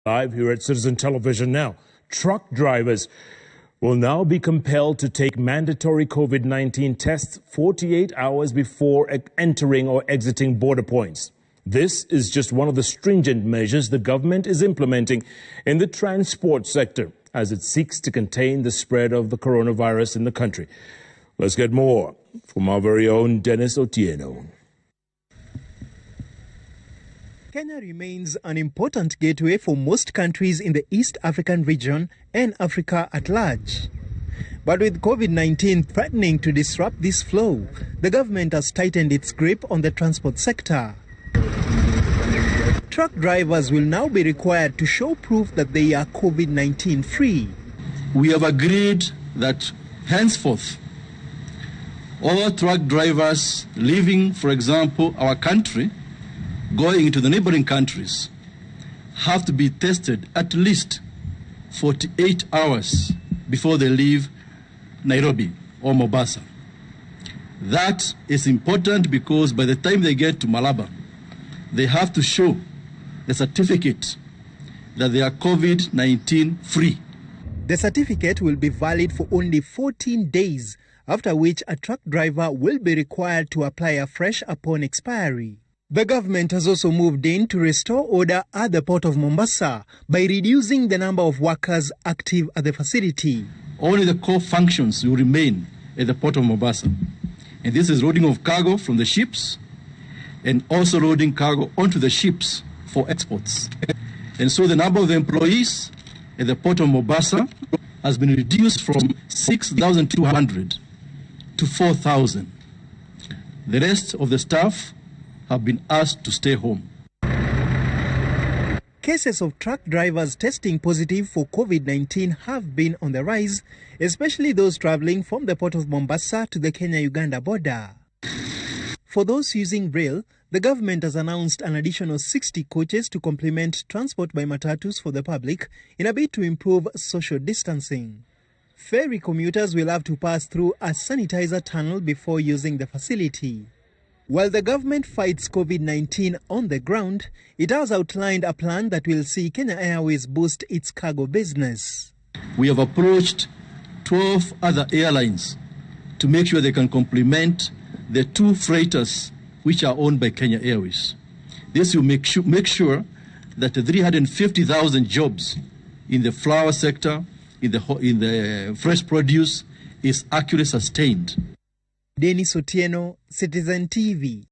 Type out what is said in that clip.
Live here at Citizen Television now. Truck drivers will now be compelled to take mandatory COVID-19 tests 48 hours before entering or exiting border points. This is just one of the stringent measures the government is implementing in the transport sector as it seeks to contain the spread of the coronavirus in the country. Let's get more from our very own Dennis Otieno. Kenya remains an important gateway for most countries in the East African region and Africa at large. But with COVID-19 threatening to disrupt this flow, the government has tightened its grip on the transport sector. Truck drivers will now be required to show proof that they are COVID-19 free. We have agreed that henceforth, all truck drivers leaving, for example, our country, going into the neighboring countries, have to be tested at least 48 hours before they leave Nairobi or Mombasa. That is important because by the time they get to Malaba, they have to show the certificate that they are COVID-19 free. The certificate will be valid for only 14 days, after which a truck driver will be required to apply afresh upon expiry. The government has also moved in to restore order at the port of Mombasa by reducing the number of workers active at the facility. Only the core functions will remain at the port of Mombasa. And this is loading of cargo from the ships and also loading cargo onto the ships for exports. And so the number of employees at the port of Mombasa has been reduced from 6,200 to 4,000. The rest of the staff have been asked to stay home. Cases of truck drivers testing positive for COVID-19 have been on the rise, especially those traveling from the port of Mombasa to the Kenya-Uganda border. For those using rail, the government has announced an additional 60 coaches to complement transport by matatus for the public in a bid to improve social distancing. Ferry commuters will have to pass through a sanitizer tunnel before using the facility. While the government fights COVID-19 on the ground, it has outlined a plan that will see Kenya Airways boost its cargo business. We have approached 12 other airlines to make sure they can complement the 2 freighters which are owned by Kenya Airways. This will make sure that the 350,000 jobs in the flower sector, in the fresh produce, is actually sustained. Dennis Otieno, Citizen TV.